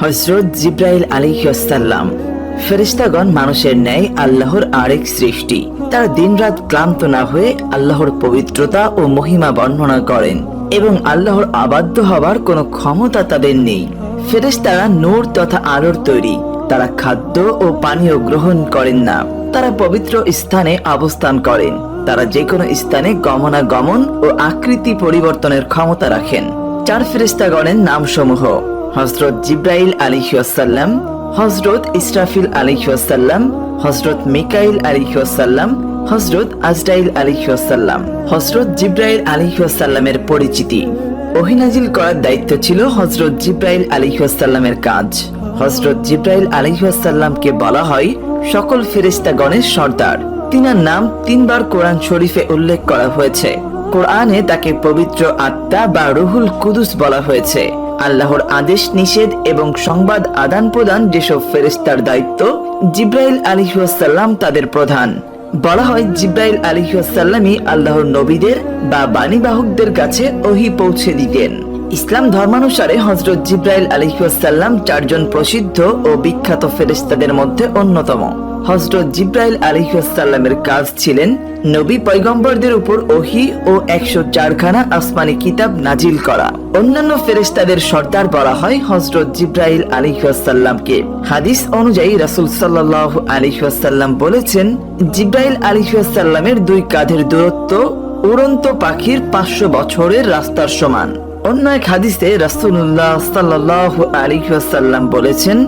হযরত জিবরাইল আলাইহিস সালাম। ফেরেশতাগণ মানুষের ন্যায় আল্লাহর আরেক সৃষ্টি। তারা দিনরাত ক্লান্ত না হয়ে আল্লাহর পবিত্রতা ও মহিমা বর্ণনা করেন এবং আল্লাহর আবাধ্য হবার কোনো ক্ষমতা তাদের নেই। ফেরেশতারা নূর তথা আলোর তৈরি। তারা খাদ্য ও পানীয় গ্রহণ করেন না। তারা পবিত্র স্থানে অবস্থান করেন। তারা যে কোনো স্থানে গমনাগমন ও আকৃতি পরিবর্তনের ক্ষমতা রাখেন। চার ফেরেশতাগণের নামসমূহ: হযরত জিবরাইল আলাইহিস সালাম, হযরত ইসরাফিল আলাইহিস সালাম, হযরত মিকাইল আলাইহিস সালাম, হযরত আজরাইল আলাইহিস সালাম। হযরত জিবরাইল আলাইহিস সালামের পরিচিতি। ওহী নাজিল করার দায়িত্ব ছিল হযরত জিবরাইল আলাইহিস সালামের কাজ। হযরত জিবরাইল আলাইহিস সালামকে বলা হয় সকল ফেরেশতাগণের সর্দার। তিনার নাম 3 বার কোরআন শরীফে উল্লেখ করা হয়েছে। কোরআনে তাকে পবিত্র আত্মা বা রুহুল কুদুস বলা হয়েছে। আল্লাহর আদেশ নিষেধ এবং সংবাদ আদান প্রদান যেসব ফেরেশতার দায়িত্ব, জিবরাইল আলাইহিস সালাম তাদের প্রধান। বলা হয় জিবরাইল আলাইহিস সালামই আল্লাহর নবীদের বা বাণীবাহকদের কাছে ওহী পৌঁছে দিতেন। ইসলাম ধর্মানুসারে হযরত জিবরাইল আলাইহিস সালাম 4 জন প্রসিদ্ধ ও বিখ্যাত ফেরেশতাদের মধ্যে অন্যতম। হযরত জিবরাইল আলাইহিস সালামের কাজ ছিলেন নবী পয়গম্বরদের উপর ওহী ও 104 খানা আসমানি কিতাব নাজিল করা। অন্যান্য ফেরেশতাদের সর্দার বলা হয় হযরত জিবরাইল আলাইহিস সালামকে। হাদিস অনুযায়ী রাসূল সাল্লাল্লাহু আলাইহি ওয়াসাল্লাম বলেছেন, জিবরাইল আলাইহিস সালামের 2 কাঁধের দূরত্ব উড়ন্ত পাখির 500 বছরের রাস্তার সমান। অন্য এক হাদিসে রাসূলুল্লাহ সাল্লাল্লাহু আলাইহি ওয়াসাল্লাম বলেছেন,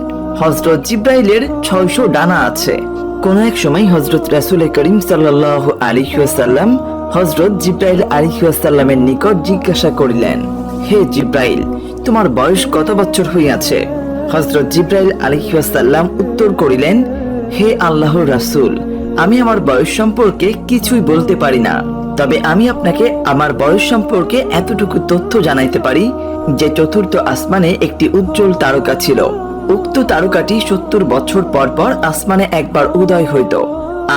হযরত জিবরাইলের 600 ডানা আছে। কোন এক সময় হযরত রাসূল করিম সাল্লাল্লাহু আলাইহি ওয়াসাল্লাম হযরত জিবরাইল আলাইহিস সালামের নিকট জিজ্ঞাসা করিলেন, হে জিবরাইল, তোমার বয়স কত বছর হইয়াছে? হযরত জিবরাইল আলাইহিস সালাম উত্তর করিলেন, হে আল্লাহর রাসূল, আমি আমার বয়স সম্পর্কে কিছুই বলতে পারি না। তবে আমি আপনাকে আমার বয়স সম্পর্কে এতটুকু তথ্য জানাইতে পারি যে চতুর্থ আসমানে একটি উজ্জ্বল তারকা ছিল। উক্ত তারকাটি 70 বছর পর পর আসমানে একবার উদয় হইত।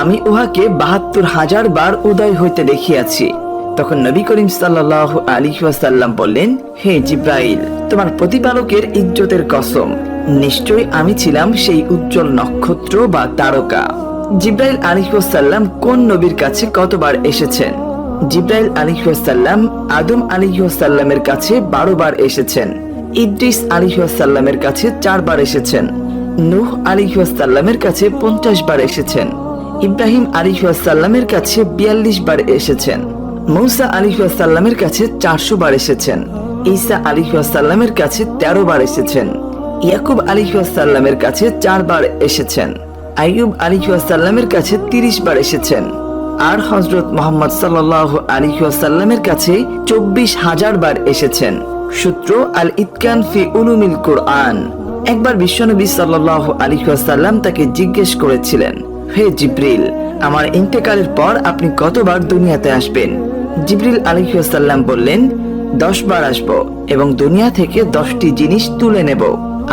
আমি উহাকে 72,000 বার উদয় হইতে দেখিয়াছি। তখন নবী করিম সাল্লাল্লাহু আলাইহি ওয়াসাল্লাম বললেন, হে জিবরাইল, তোমার প্রতিপালকের ইজ্জতের কসম, নিশ্চয়ই আমি ছিলাম সেই উজ্জ্বল নক্ষত্র বা তারকা। জিবরাইল আলাইহিস সালাম কোন নবীর কাছে কতবার এসেছেন? জিবরাইল আলাইহিস সালাম আদম আলাইহিস সালামের কাছে 12 বার এসেছেন। ইদ্রিস আলাইহিস সালামের কাছে 4 বার এসেছেন। নূহ আলাইহিস সালামের কাছে 50 বার এসেছেন। ইব্রাহিম আলাইহিস সালামের কাছে 42 বার এসেছেন। মূসা আলাইহিস সালামের কাছে 400 বার এসেছেন। ঈসা আলাইহিস সালামের কাছে 13 বার এসেছেন। ইয়াকুব আলাইহিস সালামের কাছে 4 বার এসেছেন। আইয়ুব আলাইহিস সালামের কাছে 30 বার এসেছেন। আর হযরত মুহাম্মদ সাল্লাল্লাহু আলাইহি ওয়াসাল্লামের কাছে 24,000 বার এসেছেন। সূত্র আল ইতকান ফি উলুমিল কুরআন। একবার বিশ্বনবী সাল্লাল্লাহু আলাইহি ওয়াসাল্লাম তাকে জিজ্ঞেস করেছিলেন, হে জিবরিল, আমার ইন্তেকালের পর আপনি কতবার দুনিয়াতে আসবেন? জিবরিল আলাইহিস সালাম বললেন, 10 বার আসব এবং দুনিয়া থেকে 10টি জিনিস তুলে নেব।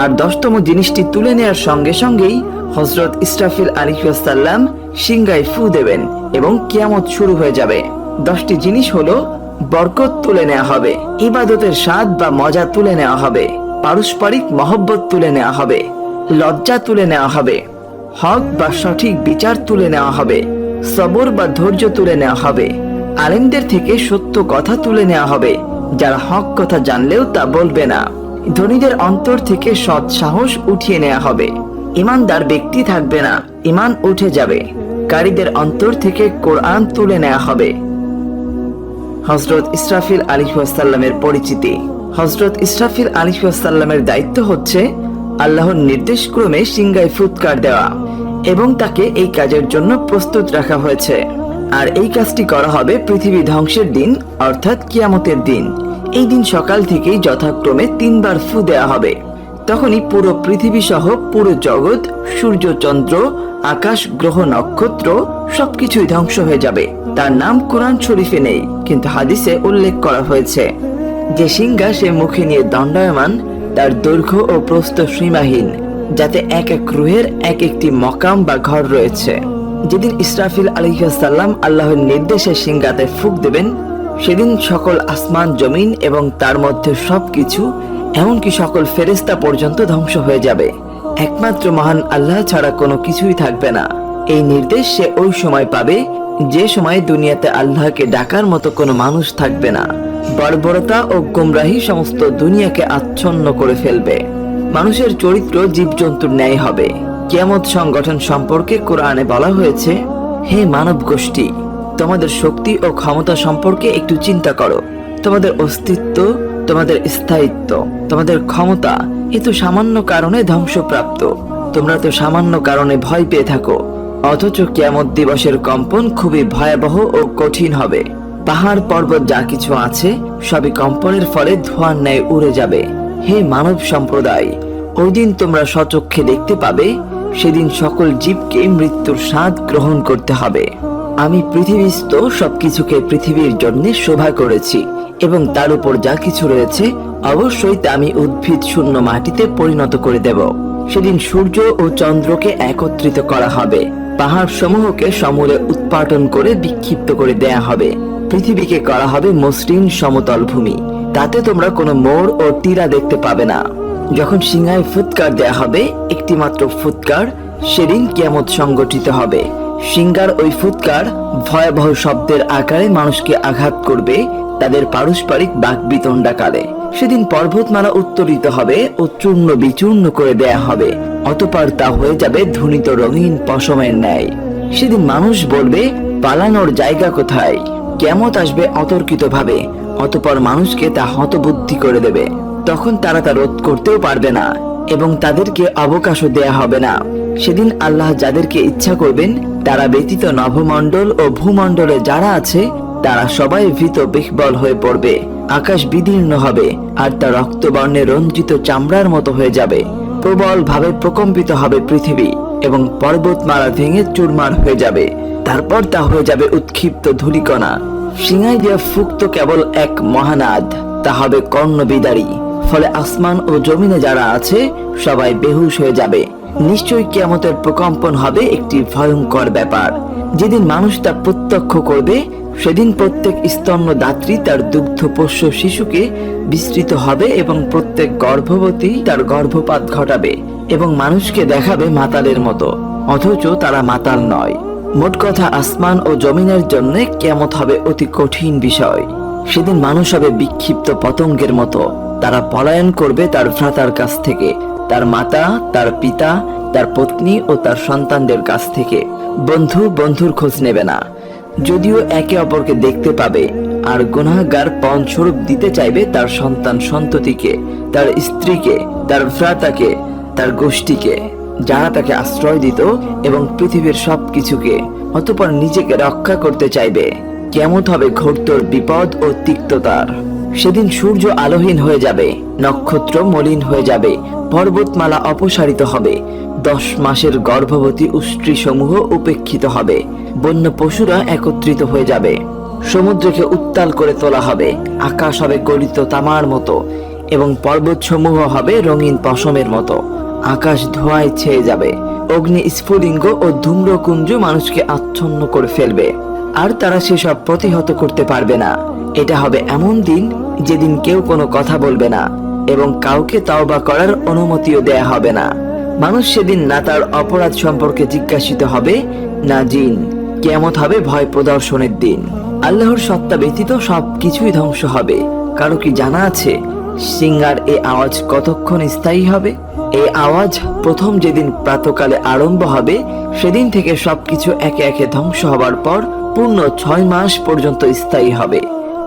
আর 10তম জিনিসটি তুলে নেওয়ার সঙ্গে সঙ্গেই হযরত ইসরাফিল আলাইহিস সালাম সিংহায় ফু দেবেন এবং কিয়ামত শুরু হয়ে যাবে। 10টি জিনিস হলো, বরকত তুলে নেওয়া হবে, ইবাদতের স্বাদ বা মজা তুলে নেওয়া হবে, পারস্পরিক মহব্বত তুলে নেওয়া হবে, লজ্জা তুলে নেওয়া হবে, হক বা সঠিক বিচার তুলে নেওয়া হবে, সবর বা ধৈর্য তুলে নেওয়া হবে, আলেমদের থেকে সত্য কথা তুলে নেওয়া হবে, যারা হক কথা জানলেও তা বলবে না, ধনীদের অন্তর থেকে সৎ সাহস উঠিয়ে নেওয়া হবে, ইমানদার ব্যক্তি থাকবে না, ইমান উঠে যাবে, কারীদের অন্তর থেকে কোরআন তুলে নেওয়া হবে। হযরত ইসরাফিল আলাইহিস সালামের পরিচিতি। হযরত ইসরাফিল আলাইহিস সালামের দায়িত্ব হচ্ছে আল্লাহর নির্দেশ ক্রমে সিংহায় ফুৎকার দেওয়া এবং তাকে এই কাজের জন্য প্রস্তুত রাখা হয়েছে। আর এই কাজটি করা হবে পৃথিবী ধ্বংসের দিন, অর্থাৎ কিয়ামতের দিন। এই দিন সকাল থেকেই যথাক্রমে 3 বার ফু দেওয়া হবে। তখনই পুরো পৃথিবী সহ পুরো জগৎ, সূর্য, চন্দ্র, আকাশ, গ্রহ, নক্ষত্র সবকিছুই ধ্বংস হয়ে যাবে। তার নাম কোরআন শরীফে নেই, কিন্তু হাদিসে উল্লেখ করা হয়েছে। যে সিংহা সে মুখে নিয়ে দণ্ডায়মান, তার দৈর্ঘ্য ও প্রস্থ সীমাহীন, যাতে এক এক রূহের এক একটি মকাম বা ঘর রয়েছে। যেদিন ইসরাফিল আলাইহিস সালাম আল্লাহর নির্দেশে সিংহাতে ফুঁক দেবেন, সেদিন সকল আসমান, জমিন এবং তার মধ্যে সবকিছু এমনকি সকল ফেরেশতা পর্যন্ত ধ্বংস হয়ে যাবে। একমাত্র মহান আল্লাহ ছাড়া কোনো কিছুই থাকবে না। এই নির্দেশ সে ওই সময় পাবে যে সময় দুনিয়াতে আল্লাহকে ডাকার মতো কোনো মানুষ থাকবে না। বর্বরতা ও গুমরাহি সমস্ত দুনিয়াকে আচ্ছন্ন করে ফেলবে। মানুষের চরিত্র জীবজন্তুর ন্যায় হবে। কিয়ামত সংগঠন সম্পর্কে কোরআনে বলা হয়েছে, হে মানব গোষ্ঠী, তোমাদের শক্তি ও ক্ষমতা সম্পর্কে একটু চিন্তা করো। তোমাদের অস্তিত্ব, তোমাদের স্থায়িত্ব, তোমাদের ক্ষমতা এ তো সামান্য কারণে ধ্বংসপ্রাপ্ত। তোমরা তো সামান্য কারণে ভয় পেয়ে থাকো, অথচ কিয়ামত দিবসের কম্পন খুবই ভয়াবহ ও কঠিন হবে। পাহাড় পর্বত যা কিছু আছে সবই কম্পনের ফলে ধোঁয়ার ন্যায় উড়ে যাবে। হে মানব সম্প্রদায়, ওই দিন তোমরা স্বচক্ষে দেখতে পাবে, সেদিন সকল জীবকে মৃত্যুর স্বাদ গ্রহণ করতে হবে। আমি পৃথিবীস্থ সবকিছুকে পৃথিবীর জন্য শোভা করেছি এবং তার উপর যা কিছু রয়েছে অবশ্যই তা আমি উদ্ভিদ শূন্য মাটিতে পরিণত করে দেব। সেদিন সূর্য ও চন্দ্রকে একত্রিত করা হবে, পাহাড় সমূহকে সমূলে উৎপাটন করে বিক্ষিপ্ত করে দেয়া হবে, পৃথিবীকে করা হবে মসৃণ সমতল ভূমি, তাতে তোমরা কোনো মোড় ও টিলা দেখতে পাবে না। যখন সিংহায় ফুৎকার দেয়া হবে, একটি মাত্র ফুৎকার, সেদিন কিয়ামত সংগঠিত হবে। সিংহার ওই ফুৎকার ভয়াবহ শব্দের আকারে মানুষকে আঘাত করবে, তাদের পারস্পরিক বাকবিতণ্ডাকারে। সেদিন পর্বতমালা উত্তোলিত হবে ও চূর্ণ বিচূর্ণ করে দেয়া হবে, অতঃপর তা হয়ে যাবে ধ্বনিত রঙিন পশমের ন্যায়। সেদিন মানুষ বলবে, পালানোর জায়গা কোথায়? কিয়ামত আসবে অতর্কিত ভাবে, অতঃপর মানুষকে তা হতবুদ্ধি করে দেবে। তখন তারা তা রোধ করতেও পারবে না এবং তাদেরকে অবকাশও দেয়া হবে না। সেদিন আল্লাহ যাদেরকে ইচ্ছা করবেন তারা ব্যতীত নভমণ্ডল ও ভূমণ্ডলে যারা আছে তারা সবাই ভীত বিহ্বল হয়ে পড়বে। আকাশ বিদীর্ণ হবে আর তা রক্তবর্ণে রঞ্জিত চামড়ার মতো হয়ে যাবে। প্রবল ভাবে প্রকম্পিত হবে পৃথিবী এবং পর্বতমালা ভেঙে চুরমার হয়ে যাবে। তারপর তা হয়ে যাবে উৎক্ষিপ্ত ধূলিকণা। সিংহায় দিয়া ফুক্ত কেবল এক মহানাদ, তা হবে কর্ণবিদারী। ফলে আসমান ও জমিনে যারা আছে সবাই বেহুশ হয়ে যাবে। নিশ্চয়ই কিয়ামতের প্রকম্পন হবে একটি ভয়ঙ্কর ব্যাপার। যেদিন মানুষ তা প্রত্যক্ষ করবে, সেদিন প্রত্যেক স্তন্যদাত্রী তার দুগ্ধপোষ্য শিশুকে বিস্তৃত হবে এবং প্রত্যেক গর্ভবতী তার গর্ভপাত ঘটাবে এবং মানুষকে দেখাবে মাতালের মতো, অথচ তারা মাতাল নয়। মোট কথা, আসমান ও জমিনের জন্য কিয়ামত হবে অতি কঠিন বিষয়। সেদিন মানুষ হবে বিক্ষিপ্ত পতঙ্গের মতো। তারা পলায়ন করবে তার ভ্রাতার কাছ থেকে, তার মাতা, তার পিতা, তার পত্নী ও তার সন্তানদের কাছ থেকে। বন্ধু বন্ধুর খোঁজ নেবে না, যদিও একে অপরকে দেখতে পাবে। আর গুনাহগার পণস্বরূপ দিতে চাইবে তার সন্তান সন্ততিকে, তার স্ত্রীকে, তার ভ্রাতাকে, তার গোষ্ঠীকে, যারা তাকে আশ্রয় দিত এবং পৃথিবীর সবকিছুকে। অতঃপর নিজেকে রক্ষা করতে চাইবে। কিয়ামত হবে ঘোরতর বিপদ ও তিক্ততার। সেদিন সূর্য আলোহীন হয়ে যাবে, নক্ষত্র মলিন হয়ে যাবে, পর্বতমালা অপসারিত হবে, 10 মাসের গর্ভবতী উষ্ট্রী সমূহ উপেক্ষিত হবে, বন্য পশুরা একত্রিত হয়ে যাবে, সমুদ্রকে উত্তাল করে তোলা হবে, আকাশ হবে গলিত তামার মতো এবং পর্বত সমূহ হবে রঙিন পশমের মতো। আকাশ ধোঁয়ায় ছেয়ে যাবে, অগ্নি স্ফুলিঙ্গ ও ধূম্রকুঞ্জ মানুষকে আচ্ছন্ন করে ফেলবে, আর তারা সেসব প্রতিহত করতে পারবে না। এটা হবে এমন দিন যেদিন কেউ কোনো কথা বলবে না এবং কাউকে তওবা করার অনুমতিও দেয়া হবে না। মানুষ সেদিন না তার অপরাধ সম্পর্কে জিজ্ঞাসিত হবে, না জিন। কিয়ামত হবে ভয় প্রদর্শনের দিন। আল্লাহর সত্তা ব্যতীত সবকিছুই ধ্বংস হবে। কারো কি জানা আছে সিংহার এই আওয়াজ কতক্ষণ স্থায়ী হবে? এই আওয়াজ প্রথম যেদিন প্রাতকালে আরম্ভ হবে, সেদিন থেকে সবকিছু একে একে ধ্বংস হবার পর পূর্ণ 6 মাস পর্যন্ত স্থায়ী হবে।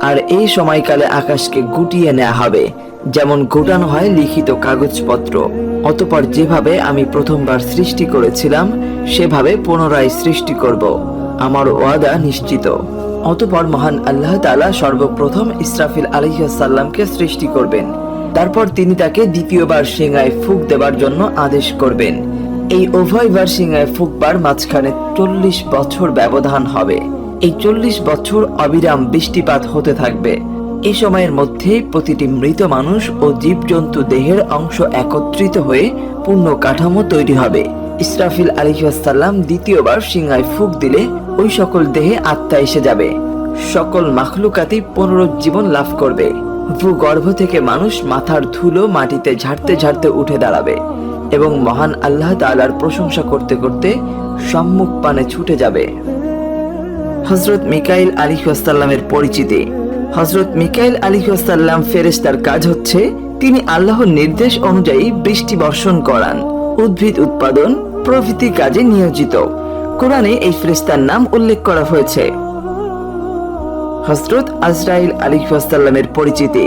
আর এই সময়কালে আকাশকে গুটিয়ে নেওয়া হবে, যেমন গোটানো হয় লিখিত কাগজপত্র। অতঃপর যেভাবে আমি প্রথমবার সৃষ্টি করেছিলাম সেভাবে পুনরায় সৃষ্টি করব, আমার ওয়াদা নিশ্চিত। অতঃপর মহান আল্লাহ তাআলা সর্বপ্রথম ইসরাফিল আলাইহিস সালামকে সৃষ্টি করবেন। তারপর তিনি তাকে দ্বিতীয়বার সিংহায় ফুঁক দেবার জন্য আদেশ করবেন। এই উভয়বার সিংহায় ফুঁকবার মাঝখানে 40 বছর ব্যবধান হবে। এই 40 বছর অবিরাম বৃষ্টিপাত হতে থাকবে। এই সময়ের মধ্যেই প্রতিটি মৃত মানুষ ও জীবজন্তু দেহের অংশ একত্রিত হয়ে পূর্ণ কাঠামো তৈরি হবে। ইসরাফিল আলাইহিস সালাম দ্বিতীয়বার সিংহায় ফুঁক দিলে ওই সকল দেহে আত্মা এসে যাবে। সকল মাখলুকাতই পুনরুজ্জীবন লাভ করবে। ভূগর্ভ থেকে মানুষ মাথার ধুলো মাটিতে ঝাড়তে ঝাড়তে উঠে দাঁড়াবে এবং মহান আল্লাহ তাআলার প্রশংসা করতে করতে সম্মুখ পানে ছুটে যাবে। হযরত মিকাইল আলাইহিসসালামের পরিচিতি। হযরত মিকাইল আলাইহিসসালাম ফেরেশতার কাজ হচ্ছে তিনি আল্লাহর নির্দেশ অনুযায়ী বৃষ্টি বর্ষণ করান, উদ্ভিদ উৎপাদন প্রভৃতি কাজে নিয়োজিত। কোরআনে এই ফেরেশতার নাম উল্লেখ করা হয়েছে। হযরত আজরাইল আলাইহিসসালামের পরিচিতি।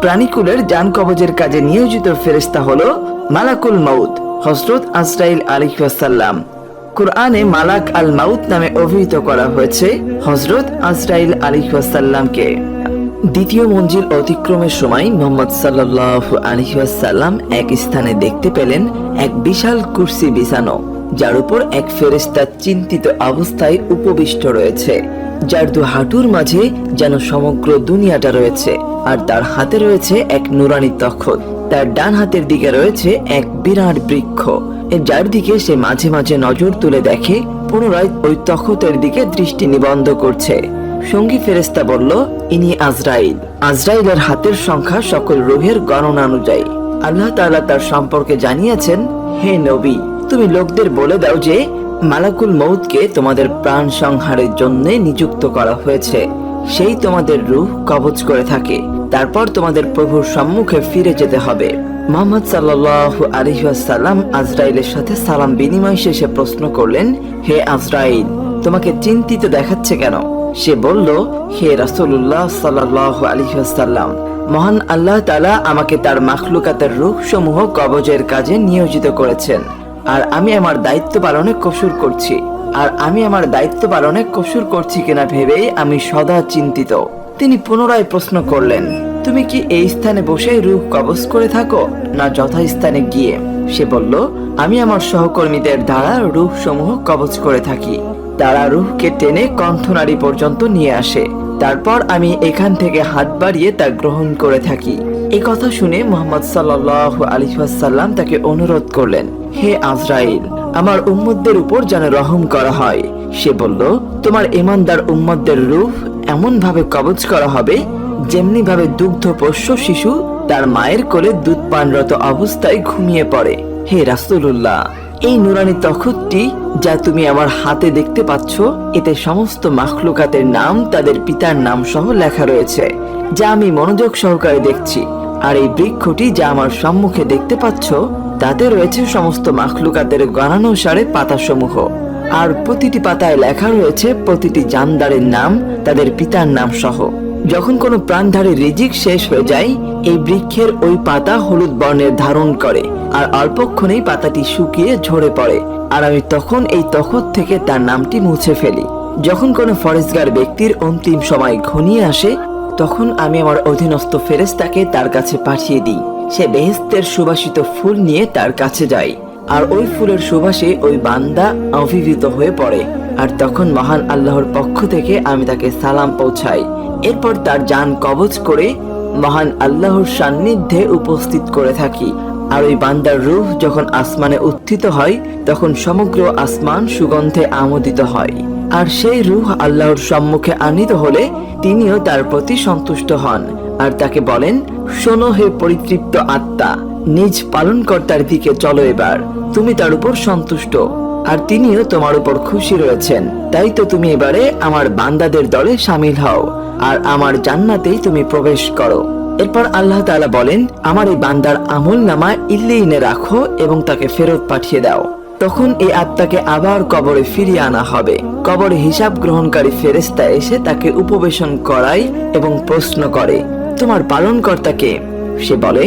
প্রাণীকুলের জান কবজের কাজে নিয়োজিত ফেরেশতা হলো মালাকুল মাউত, হযরত আজরাইল আলাইহিসসালাম। কোরআনে মালাক আল মাউত নামে অভিহিত করা হয়েছে হযরত আজরাইল আলাইহিসসালামকে। দ্বিতীয় মঞ্জিল অতিক্রমের সময় মুহাম্মদ সাল্লাল্লাহু আলাইহি ওয়াসাল্লাম এক স্থানে দেখতে পেলেন এক বিশাল কুরসি বিছানো, যার উপর এক ফেরেশতা চিন্তিত অবস্থায় উপবিষ্ট রয়েছে, যার দু হাঁটুর মাঝে যেন সমগ্র দুনিয়াটা রয়েছে, আর তার হাতে রয়েছে এক নুরানি তখত। তার ডান হাতের দিকে রয়েছে এক বিরাট বৃক্ষ, যার দিকে সে মাঝে মাঝে নজর তুলে দেখে, পুনরায় ওই তখতের দিকে দৃষ্টি নিবদ্ধ করছে। সঙ্গী ফেরেশতা বলল, ইনি আজরাইল। আজরাইলের হাতের সংখ্যা সকল রূহের গণনা অনুযায়ী। আল্লাহ তাআলা তার সম্পর্কে জানিয়েছেন, হে নবী, তুমি লোকদের বলে দাও যে মালাকুল মউতকে তোমাদের প্রাণ সংহারের জন্য নিযুক্ত করা হয়েছে। সেই তোমাদের রূহ কবজ করে থাকে, তারপর তোমাদের প্রভুর সম্মুখে ফিরে যেতে হবে। মুহাম্মদ সাল্লাল্লাহু আলাইহি ওয়াসাল্লাম আজরাইলের সাথে সালাম বিনিময় শেষে প্রশ্ন করলেন, হে আজরাইল, তোমাকে চিন্তিত দেখাচ্ছে কেন? সে বলল, হে রাসূলুল্লাহ সাল্লাল্লাহু আলাইহি ওয়াসাল্লাম, মহান আল্লাহ তাআলা আমাকে তার মাখলুকাতের রূহ সমূহ কবজের কাজে নিয়োজিত করেছেন, আর আমি আমার দায়িত্ব পালনে কসুর করছি কিনা ভেবেই আমি সদা চিন্তিত। তিনি পুনরায় প্রশ্ন করলেন, তুমি কি এই স্থানে বসে রূহ কবজ করে থাকো না যথাস্থানে গিয়ে? সে বলল, আমি আমার সহকর্মীদের দ্বারা রূহ সমূহ কবজ করে থাকি। তারা রূহকে টেনে কণ্ঠনালী পর্যন্ত নিয়ে আসে, তারপর আমি এখান থেকে হাত বাড়িয়ে তা গ্রহণ করে থাকি। এই কথা শুনে মুহাম্মদ সাল্লাল্লাহু আলাইহি ওয়াসাল্লাম তাকে অনুরোধ করলেন, হে আজরাইল, আমার উম্মতদের উপর যেন রহম করা হয়। সে বলল, তোমার ঈমানদার উম্মতদের রূহ এমন ভাবে কবজ করা হবে যেমনি ভাবে দুগ্ধপোষ্য শিশু তার মায়ের কোলে দুধ পানরত অবস্থায় ঘুমিয়ে পড়ে। হে রাসূলুল্লাহ, এই নুরানি তখতটি যা তুমি আমার হাতে দেখতে পাচ্ছ, এতে সমস্ত মাখলুকাতের নাম তাদের পিতার নাম সহ লেখা রয়েছে, যা আমি মনোযোগ সহকারে দেখছি। আর এই বৃক্ষটি যা আমার সম্মুখে দেখতে পাচ্ছ, তাতে রয়েছে সমস্ত মাখলুকাতের গণানুসারে পাতাসমূহ, আর প্রতিটি পাতায় লেখা রয়েছে প্রতিটি জানদারের নাম তাদের পিতার নাম সহ। যখন কোনো প্রাণধারী রিজিক শেষ হয়ে যায়, এই বৃক্ষের ওই পাতা হলুদ বর্ণের ধারণ করে, আর অল্পক্ষণেই পাতাটি শুকিয়ে ঝরে পড়ে, আর আমি তখন এই তখত থেকে তার নামটি মুছে ফেলি। যখন কোনো ফরেজগার ব্যক্তির অন্তিম সময় ঘনিয়ে আসে, তখন আমি আমার অধীনস্থ ফেরেশতাকে তার কাছে পাঠিয়ে দিই। সে বেহেশতের সুবাসিত ফুল নিয়ে তার কাছে যায়, আর ওই ফুলের সুবাসে ওই বান্দা অভিভূত হয়ে পড়ে, আর তখন মহান আল্লাহর পক্ষ থেকে আমি তাকে সালাম পৌঁছাই। এরপর তার জান কবজ করে মহান আল্লাহর সান্নিধ্যে উপস্থিত করে থাকি। আর ওই বান্দার রূহ যখন আসমানে উত্থিত হয়, তখন সমগ্র আসমান সুগন্ধে আমোদিত হয়। আর সেই রূহ আল্লাহর সম্মুখে আনিত হলে তিনিও তার প্রতি সন্তুষ্ট হন, আর তাকে বলেন, শোনো হে পরিতৃপ্ত আত্মা, নিজ পালনকর্তার দিকে চলো, এবার তুমি তার উপর সন্তুষ্ট, আর তিনিও তোমার উপর খুশি রয়েছেন। তাই তো তুমি এবারে আমার বান্দাদের দলে শামিল হও, আর আমার জান্নাতেই তুমি প্রবেশ করো। এরপর আল্লাহ তাআলা বলেন, আমার এই বান্দার আমল নামা ইল্লিনে রাখো এবং তাকে ফেরত পাঠিয়ে দাও। তখন এই আত্মাকে আবার কবরে ফিরিয়ে আনা হবে। কবরে হিসাব গ্রহণকারী ফেরেশতা এসে তাকে উপবেশন করায় এবং প্রশ্ন করে, তোমার পালনকর্তা কে? সে বলে,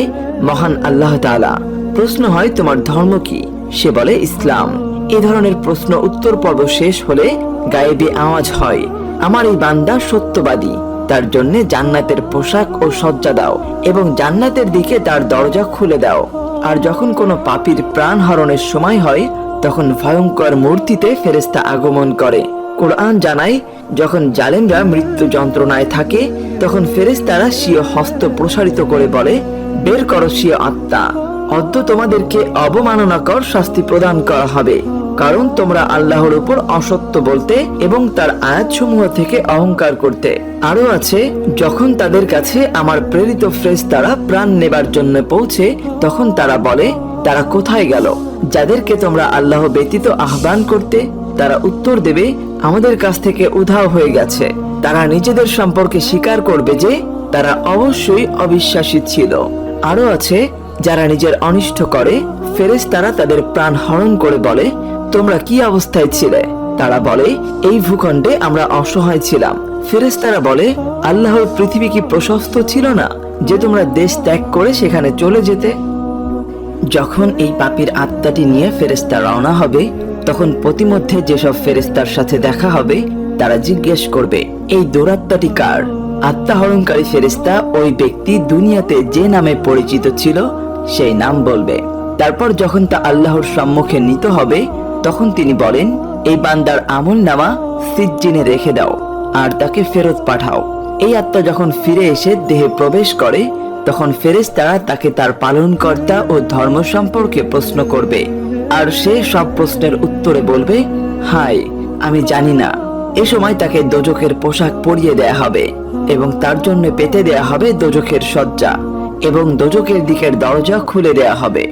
মহান আল্লাহ তাআলা। প্রশ্ন হয়, তোমার ধর্ম কি? সে বলে, ইসলাম। এই ধরনের প্রশ্ন উত্তর পর্ব শেষ হলে গায়েবী আওয়াজ হয়, আমার এই বান্দা সত্যবাদী, তার জন্য জান্নাতের পোশাক ও সজ্জা দাও এবং জান্নাতের দিকে তার দরজা খুলে দাও। আর যখন কোনো পাপীর প্রাণ হরণের সময় হয়, তখন ভয়ঙ্কর মূর্তিতে ফেরেশতা আগমন করে। কোরআন জানায়, যখন জালেমরা মৃত্যু যন্ত্রণায় থাকে, তখন ফেরেশতারা স্বীয় হস্ত প্রসারিত করে বলে, বের করো স্বীয় আত্মা। অদ্য তোমাদেরকে অবমাননাকর শাস্তি প্রদান করা হবে, কারণ তোমরা আল্লাহর উপর অসত্য বলতে এবং তার আয়াতসমূহ থেকে অহংকার করতে। আরো আছে, যখন তাদের কাছে আমার প্রেরিত ফেরেশতারা প্রাণ নেবার জন্য পৌঁছে, তখন তারা বলে, তারা কোথায় গেল যাদেরকে তোমরা আল্লাহ ব্যতীত আহ্বান করতে? তারা উত্তর দেবে, আমাদের কাছ থেকে উধাও হয়ে গেছে। তারা নিজেদের সম্পর্কে স্বীকার করবে যে তারা অবশ্যই অবিশ্বাসী ছিল। আরো আছে, যারা নিজের অনিষ্ট করে, ফেরেশতারা তাদের প্রাণ হরণ করে বলে, তোমরা কি অবস্থায় ছিলে? তারা বলে, এই ভূখণ্ডে আমরা অসহায় ছিলাম। ফেরেশতারা বলে, আল্লাহর পৃথিবী কি প্রশস্ত ছিল না যে তোমরা দেশ ত্যাগ করে সেখানে চলে যেতে? যখন এই পাপীর আত্মাটি নিয়ে ফেরেশতা রওনা হবে, তখন প্রতিমধ্যে যেসব ফেরেশতার সাথে দেখা হবে তারা জিজ্ঞেস করবে, এই দুরাত্মাটি কার? আত্মা হরণকারী ফেরেশতা ওই ব্যক্তি দুনিয়াতে যে নামে পরিচিত ছিল সেই নাম বলবে। তারপর যখন তা আল্লাহর সম্মুখে নিতে হবে, তখন তিনি বলেন, এই বান্দার আমল নামা সিজ্জিনে রেখে দাও আর তাকে ফেরত পাঠাও। এই আত্মা যখন ফিরে এসে দেহে প্রবেশ করে, তখন ফেরেশতারা তাকে তার পালনকর্তা ও ধর্ম সম্পর্কে প্রশ্ন করবে, আর সে সব প্রশ্নের উত্তরে বলবে, হায় আমি জানি না। এ সময় তাকে দোজখের পোশাক পরিয়ে দেয়া হবে এবং তার জন্য পেতে দেয়া হবে দোজখের শয্যা, এবং দোজখের দিকের দরজা খুলে দেয়া হবে।